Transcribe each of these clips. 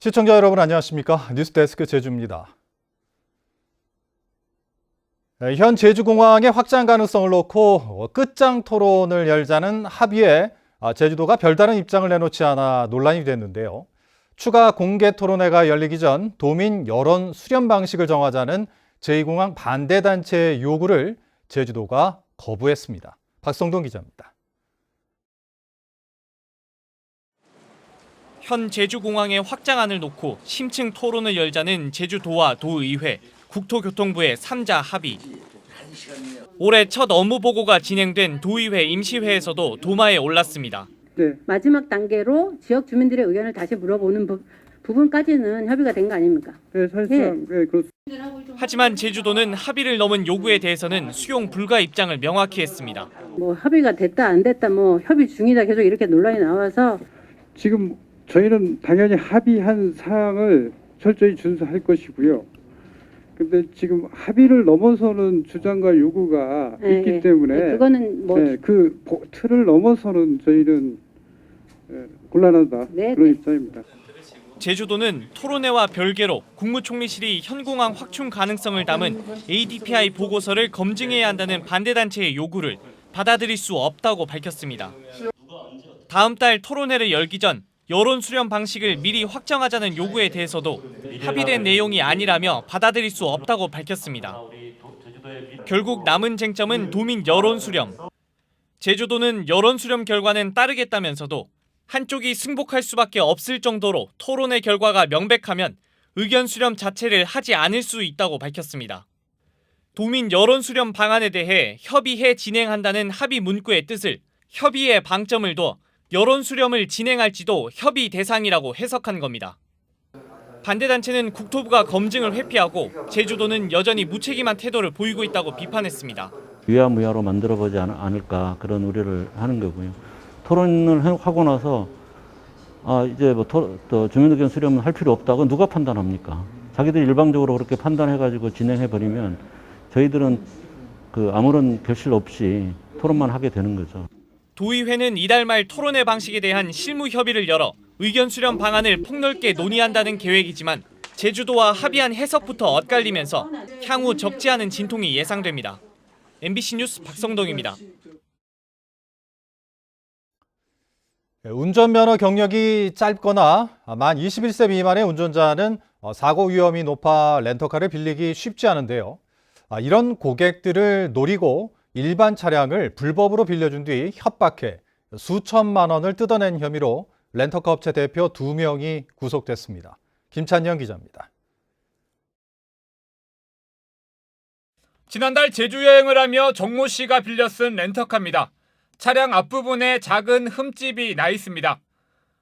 시청자 여러분 안녕하십니까? 뉴스데스크 제주입니다. 현 제주공항의 확장 가능성을 놓고 끝장 토론을 열자는 합의에 제주도가 별다른 입장을 내놓지 않아 논란이 됐는데요. 추가 공개 토론회가 열리기 전 도민 여론 수렴 방식을 정하자는 제2공항 반대단체의 요구를 제주도가 거부했습니다. 박성동 기자입니다. 현 제주공항의 확장안을 놓고 심층 토론을 열자는 제주도와 도의회, 국토교통부의 3자 합의. 올해 첫 업무 보고가 진행된 도의회 임시회에서도 도마에 올랐습니다. 네. 마지막 단계로 지역 주민들의 의견을 다시 물어보는 부분까지는 협의가 된 거 아닙니까? 네, 사실상 네, 그렇습니다. 하지만 제주도는 합의를 넘은 요구에 대해서는 수용 불가 입장을 명확히 했습니다. 합의가 됐다 안 됐다 협의 중이다 계속 이렇게 논란이 나와서 지금 저희는 당연히 합의한 사항을 철저히 준수할 것이고요. 근데 지금 합의를 넘어서는 주장과 요구가 있기 때문에 그거는 그 틀을 넘어서는 저희는 곤란하다 그런 입장입니다. 제주도는 토론회와 별개로 국무총리실이 현공항 확충 가능성을 담은 ADPI 보고서를 검증해야 한다는 반대단체의 요구를 받아들일 수 없다고 밝혔습니다. 다음 달 토론회를 열기 전 여론 수렴 방식을 미리 확정하자는 요구에 대해서도 합의된 내용이 아니라며 받아들일 수 없다고 밝혔습니다. 결국 남은 쟁점은 도민 여론 수렴. 제주도는 여론 수렴 결과는 따르겠다면서도 한쪽이 승복할 수밖에 없을 정도로 토론의 결과가 명백하면 의견 수렴 자체를 하지 않을 수 있다고 밝혔습니다. 도민 여론 수렴 방안에 대해 협의해 진행한다는 합의 문구의 뜻을 협의의 방점을 둬 여론 수렴을 진행할지도 협의 대상이라고 해석한 겁니다. 반대단체는 국토부가 검증을 회피하고 제주도는 여전히 무책임한 태도를 보이고 있다고 비판했습니다. 유야무야로 만들어보지 않을까 그런 우려를 하는 거고요. 토론을 하고 나서 이제 주민 의견 수렴은 할 필요 없다고 누가 판단합니까? 자기들이 일방적으로 그렇게 판단해가지고 진행해버리면 저희들은 아무런 결실 없이 토론만 하게 되는 거죠. 도의회는 이달 말 토론회 방식에 대한 실무 협의를 열어 의견 수렴 방안을 폭넓게 논의한다는 계획이지만 제주도와 합의한 해석부터 엇갈리면서 향후 적지 않은 진통이 예상됩니다. MBC 뉴스 박성동입니다. 운전면허 경력이 짧거나 만 21세 미만의 운전자는 사고 위험이 높아 렌터카를 빌리기 쉽지 않은데요. 이런 고객들을 노리고 일반 차량을 불법으로 빌려준 뒤 협박해 수천만 원을 뜯어낸 혐의로 렌터카 업체 대표 2명이 구속됐습니다. 김찬영 기자입니다. 지난달 제주 여행을 하며 정모 씨가 빌려 쓴 렌터카입니다. 차량 앞부분에 작은 흠집이 나 있습니다.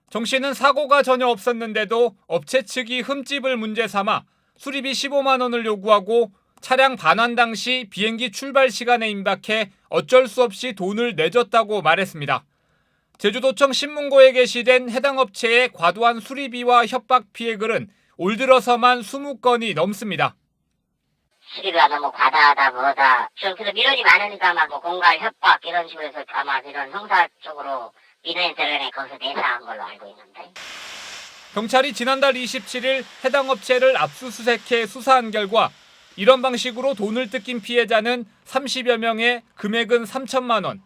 정 씨는 사고가 전혀 없었는데도 업체 측이 흠집을 문제 삼아 수리비 15만 원을 요구하고 차량 반환 당시 비행기 출발 시간에 임박해 어쩔 수 없이 돈을 내줬다고 말했습니다. 제주도청 신문고에 게시된 해당 업체의 과도한 수리비와 협박 피해 글은 올 들어서만 20건이 넘습니다. 수리비가 너무 과다하다 뭐다. 그래서 민원이 많으니까 공갈 협박 이런 식으로 해서 아마 이런 형사 쪽으로 민원이 들어가네 거기서 내사한 걸로 알고 있는데. 경찰이 지난달 27일 해당 업체를 압수수색해 수사한 결과 이런 방식으로 돈을 뜯긴 피해자는 30여 명에 금액은 3천만 원.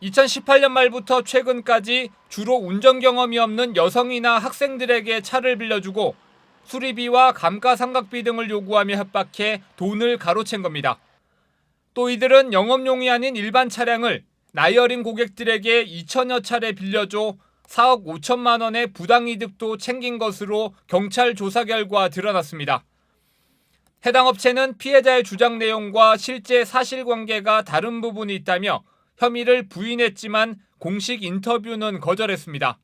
2018년 말부터 최근까지 주로 운전 경험이 없는 여성이나 학생들에게 차를 빌려주고 수리비와 감가상각비 등을 요구하며 협박해 돈을 가로챈 겁니다. 또 이들은 영업용이 아닌 일반 차량을 나이 어린 고객들에게 2천여 차례 빌려줘 4억 5천만 원의 부당이득도 챙긴 것으로 경찰 조사 결과 드러났습니다. 해당 업체는 피해자의 주장 내용과 실제 사실관계가 다른 부분이 있다며 혐의를 부인했지만 공식 인터뷰는 거절했습니다.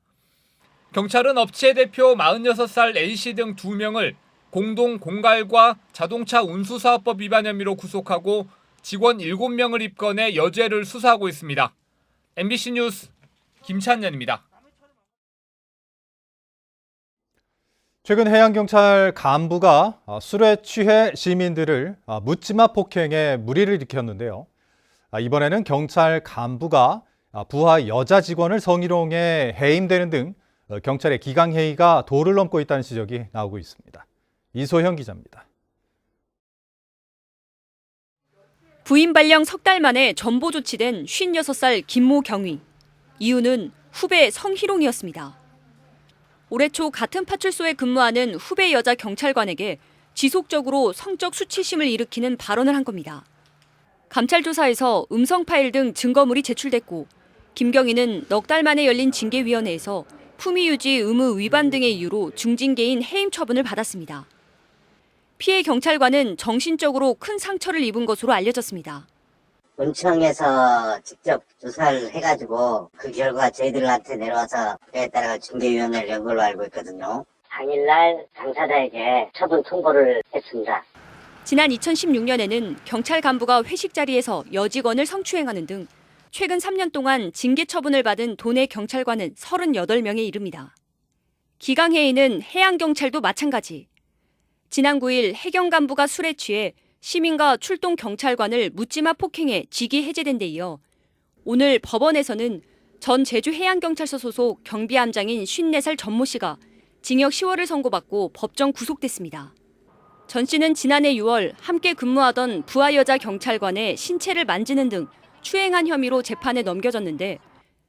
경찰은 업체 대표 46살 A씨 등 2명을 공동 공갈과 자동차 운수사업법 위반 혐의로 구속하고 직원 7명을 입건해 여죄를 수사하고 있습니다. MBC 뉴스 김찬년입니다. 최근 해양경찰 간부가 술에 취해 시민들을 묻지마 폭행에 무리를 일으켰는데요. 이번에는 경찰 간부가 부하 여자 직원을 성희롱해 해임되는 등 경찰의 기강회의가 도를 넘고 있다는 지적이 나오고 있습니다. 이소형 기자입니다. 부인 발령 석 달 만에 전보 조치된 56살 김모 경위. 이유는 후배 성희롱이었습니다. 올해 초 같은 파출소에 근무하는 후배 여자 경찰관에게 지속적으로 성적 수치심을 일으키는 발언을 한 겁니다. 감찰 조사에서 음성 파일 등 증거물이 제출됐고 김경희는 넉 달 만에 열린 징계위원회에서 품위 유지 의무 위반 등의 이유로 중징계인 해임 처분을 받았습니다. 피해 경찰관은 정신적으로 큰 상처를 입은 것으로 알려졌습니다. 본청에서 직접 조사를 해가지고 그 결과 저희들한테 내려와서 그에 따라 징계위원회를 연 걸로 알고 있거든요. 당일날 당사자에게 처분 통보를 했습니다. 지난 2016년에는 경찰 간부가 회식 자리에서 여직원을 성추행하는 등 최근 3년 동안 징계 처분을 받은 도내 경찰관은 38명에 이릅니다. 기강회의는 해양경찰도 마찬가지. 지난 9일 해경 간부가 술에 취해 시민과 출동 경찰관을 묻지마 폭행해 직위 해제된 데 이어 오늘 법원에서는 전 제주해양경찰서 소속 경비함장인 54살 전모 씨가 징역 10월을 선고받고 법정 구속됐습니다. 전 씨는 지난해 6월 함께 근무하던 부하 여자 경찰관의 신체를 만지는 등 추행한 혐의로 재판에 넘겨졌는데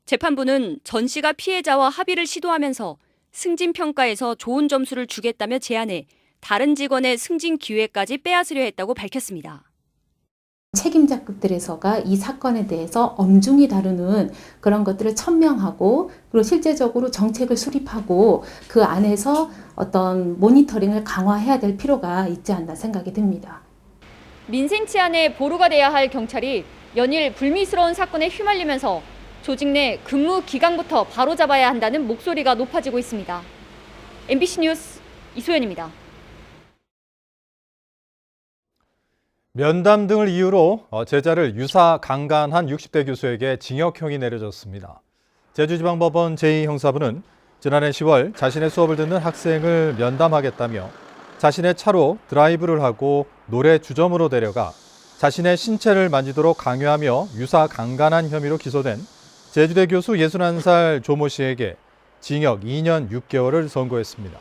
재판부는 전 씨가 피해자와 합의를 시도하면서 승진 평가에서 좋은 점수를 주겠다며 제안해 다른 직원의 승진 기회까지 빼앗으려 했다고 밝혔습니다. 책임자급들에서가 이 사건에 대해서 엄중히 다루는 그런 것들을 천명하고 그리고 실제적으로 정책을 수립하고 그 안에서 어떤 모니터링을 강화해야 될 필요가 있지 않나 생각이 듭니다. 민생 치안에 보루가 돼야 할 경찰이 연일 불미스러운 사건에 휘말리면서 조직 내 근무 기간부터 바로잡아야 한다는 목소리가 높아지고 있습니다. MBC 뉴스 이소연입니다. 면담 등을 이유로 제자를 유사 강간한 60대 교수에게 징역형이 내려졌습니다. 제주지방법원 제2형사부는 지난해 10월 자신의 수업을 듣는 학생을 면담하겠다며 자신의 차로 드라이브를 하고 노래 주점으로 데려가 자신의 신체를 만지도록 강요하며 유사 강간한 혐의로 기소된 제주대 교수 61살 조모 씨에게 징역 2년 6개월을 선고했습니다.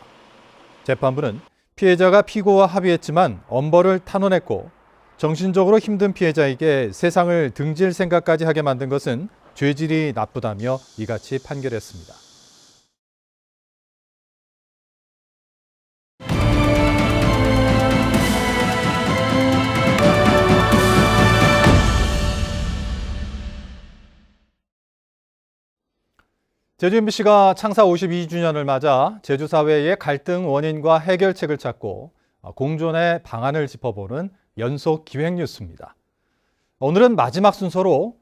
재판부는 피해자가 피고와 합의했지만 엄벌을 탄원했고 정신적으로 힘든 피해자에게 세상을 등질 생각까지 하게 만든 것은 죄질이 나쁘다며 이같이 판결했습니다. 제주 MBC가 창사 52주년을 맞아 제주 사회의 갈등 원인과 해결책을 찾고 공존의 방안을 짚어보는 연속 기획 뉴스입니다. 오늘은 마지막 순서로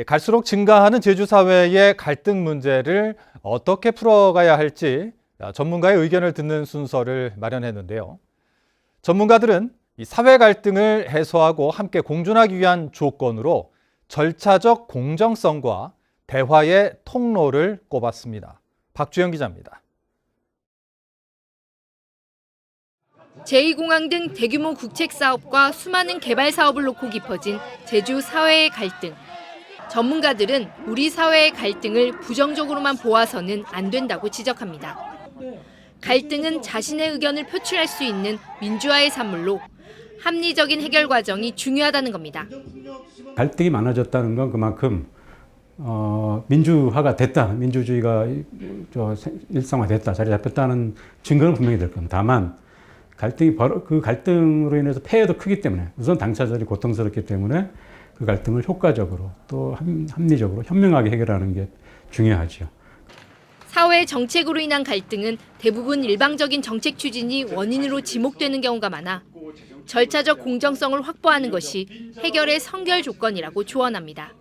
갈수록 증가하는 제주 사회의 갈등 문제를 어떻게 풀어가야 할지 전문가의 의견을 듣는 순서를 마련했는데요. 전문가들은 이 사회 갈등을 해소하고 함께 공존하기 위한 조건으로 절차적 공정성과 대화의 통로를 꼽았습니다. 박주영 기자입니다. 제2공항 등 대규모 국책 사업과 수많은 개발 사업을 놓고 깊어진 제주 사회의 갈등. 전문가들은 우리 사회의 갈등을 부정적으로만 보아서는 안 된다고 지적합니다. 갈등은 자신의 의견을 표출할 수 있는 민주화의 산물로 합리적인 해결 과정이 중요하다는 겁니다. 갈등이 많아졌다는 건 그만큼 민주화가 됐다, 민주주의가 일상화됐다, 자리 잡혔다는 증거는 분명히 될 겁니다. 다만 그 갈등으로 인해서 폐해도 크기 때문에 우선 당사자들이 고통스럽기 때문에 그 갈등을 효과적으로 또 합리적으로 현명하게 해결하는 게 중요하죠. 사회 정책으로 인한 갈등은 대부분 일방적인 정책 추진이 원인으로 지목되는 경우가 많아 절차적 공정성을 확보하는 것이 해결의 선결 조건이라고 조언합니다.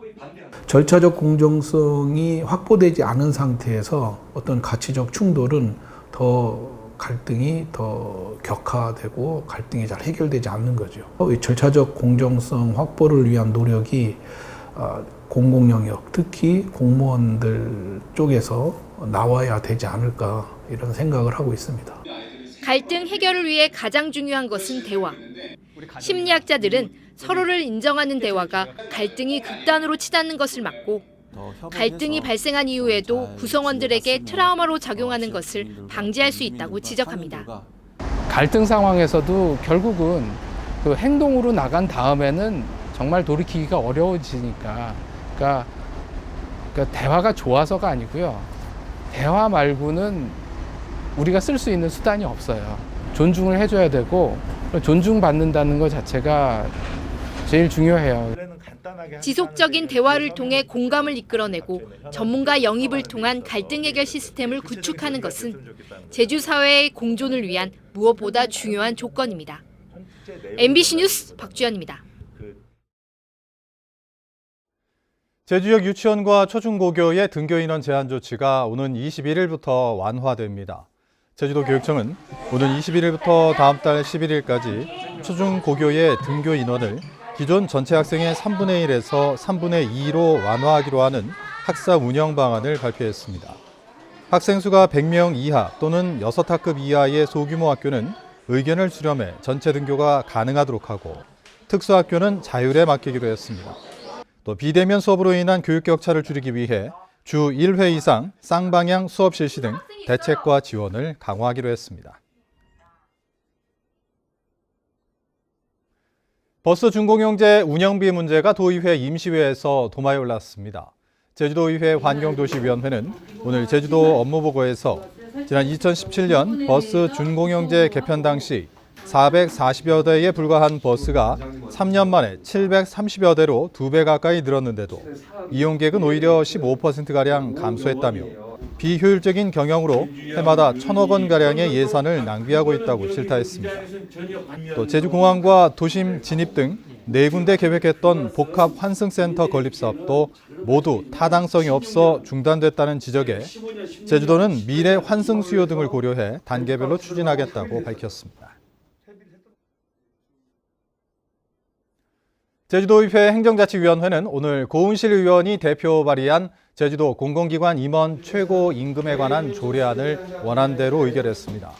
절차적 공정성이 확보되지 않은 상태에서 어떤 가치적 충돌은 갈등이 더 격화되고 갈등이 잘 해결되지 않는 거죠. 이 절차적 공정성 확보를 위한 노력이 공공영역, 특히 공무원들 쪽에서 나와야 되지 않을까 이런 생각을 하고 있습니다. 갈등 해결을 위해 가장 중요한 것은 대화. 심리학자들은 서로를 인정하는 대화가 갈등이 극단으로 치닫는 것을 막고 갈등이 발생한 이후에도 구성원들에게 트라우마로 작용하는 것을 방지할 수 있다고 지적합니다. 갈등 상황에서도 결국은 그 행동으로 나간 다음에는 정말 돌이키기가 어려워지니까 그러니까 대화가 좋아서가 아니고요. 대화 말고는 우리가 쓸 수 있는 수단이 없어요. 존중을 해줘야 되고 존중받는다는 것 자체가 제일 중요해요. 지속적인 대화를 통해 공감을 이끌어내고 전문가 영입을 통한 갈등 해결 시스템을 구축하는 것은 제주 사회의 공존을 위한 무엇보다 중요한 조건입니다. MBC 뉴스 박주연입니다. 제주역 유치원과 초중고교의 등교 인원 제한 조치가 오는 21일부터 완화됩니다. 제주도 교육청은 오는 21일부터 다음 달 11일까지 초중고교의 등교 인원을 기존 전체 학생의 3분의 1에서 3분의 2로 완화하기로 하는 학사 운영 방안을 발표했습니다. 학생 수가 100명 이하 또는 6학급 이하의 소규모 학교는 의견을 수렴해 전체 등교가 가능하도록 하고 특수학교는 자율에 맡기기로 했습니다. 또 비대면 수업으로 인한 교육 격차를 줄이기 위해 주 1회 이상 쌍방향 수업 실시 등 대책과 지원을 강화하기로 했습니다. 버스 준공영제 운영비 문제가 도의회 임시회에서 도마에 올랐습니다. 제주도의회 환경도시위원회는 오늘 제주도 업무보고에서 지난 2017년 버스 준공영제 개편 당시 440여 대에 불과한 버스가 3년 만에 730여 대로 2배 가까이 늘었는데도 이용객은 오히려 15%가량 감소했다며 비효율적인 경영으로 해마다 1,000억 원가량의 예산을 낭비하고 있다고 질타했습니다. 또 제주공항과 도심 진입 등 4군데 계획했던 복합 환승센터 건립 사업도 모두 타당성이 없어 중단됐다는 지적에 제주도는 미래 환승 수요 등을 고려해 단계별로 추진하겠다고 밝혔습니다. 제주도의회 행정자치위원회는 오늘 고은실 의원이 대표 발의한 제주도 공공기관 임원 최고임금에 관한 조례안을 원안대로 의결했습니다.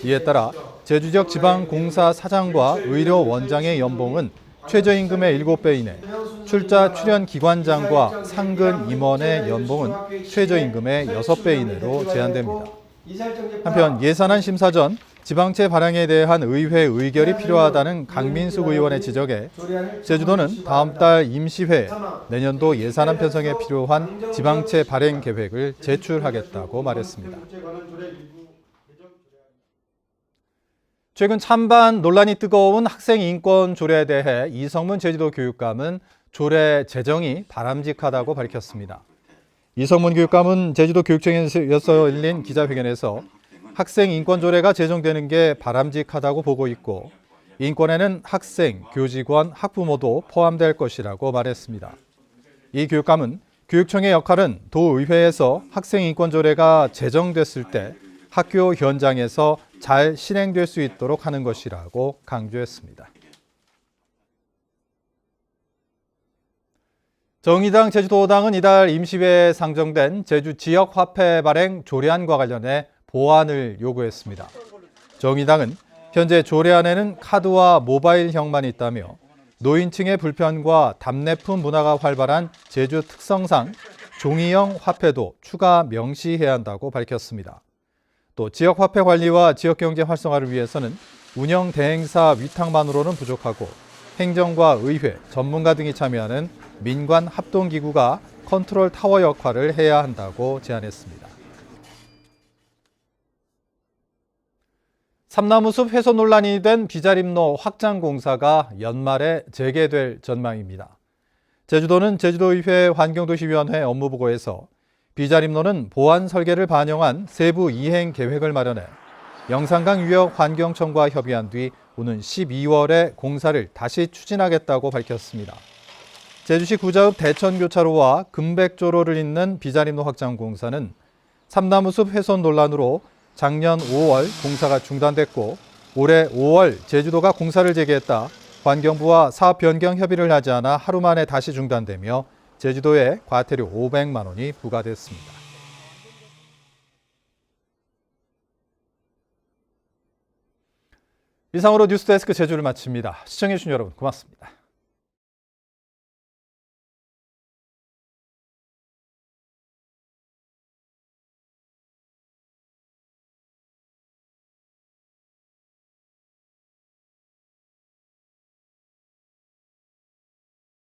이에 따라 제주지역 지방공사 사장과 의료원장의 연봉은 최저임금의 7배 이내, 출자 출연기관장과 상근 임원의 연봉은 최저임금의 6배 이내로 제한됩니다. 한편 예산안 심사 전 지방채 발행에 대한 의회 의결이 필요하다는 강민숙 의원의 지적에 제주도는 다음 달 임시회에 내년도 예산안 편성에 필요한 지방채 발행 계획을 제출하겠다고 말했습니다. 최근 찬반 논란이 뜨거운 학생 인권 조례에 대해 이성문 제주도 교육감은 조례 제정이 바람직하다고 밝혔습니다. 이성문 교육감은 제주도 교육청에서 열린 기자회견에서 학생 인권 조례가 제정되는 게 바람직하다고 보고 있고 인권에는 학생, 교직원, 학부모도 포함될 것이라고 말했습니다. 이 교육감은 교육청의 역할은 도의회에서 학생 인권 조례가 제정됐을 때 학교 현장에서 잘 실행될 수 있도록 하는 것이라고 강조했습니다. 정의당 제주도당은 이달 임시회에 상정된 제주 지역 화폐 발행 조례안과 관련해 보완을 요구했습니다. 정의당은 현재 조례안에는 카드와 모바일형만 있다며 노인층의 불편과 답례품 문화가 활발한 제주 특성상 종이형 화폐도 추가 명시해야 한다고 밝혔습니다. 또 지역 화폐 관리와 지역 경제 활성화를 위해서는 운영 대행사 위탁만으로는 부족하고 행정과 의회, 전문가 등이 참여하는 민관 합동기구가 컨트롤 타워 역할을 해야 한다고 제안했습니다. 삼나무숲 훼손 논란이 된 비자림로 확장 공사가 연말에 재개될 전망입니다. 제주도는 제주도의회 환경도시위원회 업무보고에서 비자림로는 보안 설계를 반영한 세부 이행 계획을 마련해 영산강 유역 환경청과 협의한 뒤 오는 12월에 공사를 다시 추진하겠다고 밝혔습니다. 제주시 구자읍 대천교차로와 금백조로를 잇는 비자림로 확장 공사는 삼나무숲 훼손 논란으로 작년 5월 공사가 중단됐고 올해 5월 제주도가 공사를 재개했다 환경부와 사업 변경 협의를 하지 않아 하루 만에 다시 중단되며 제주도에 과태료 500만 원이 부과됐습니다. 이상으로 뉴스데스크 제주를 마칩니다. 시청해주신 여러분 고맙습니다.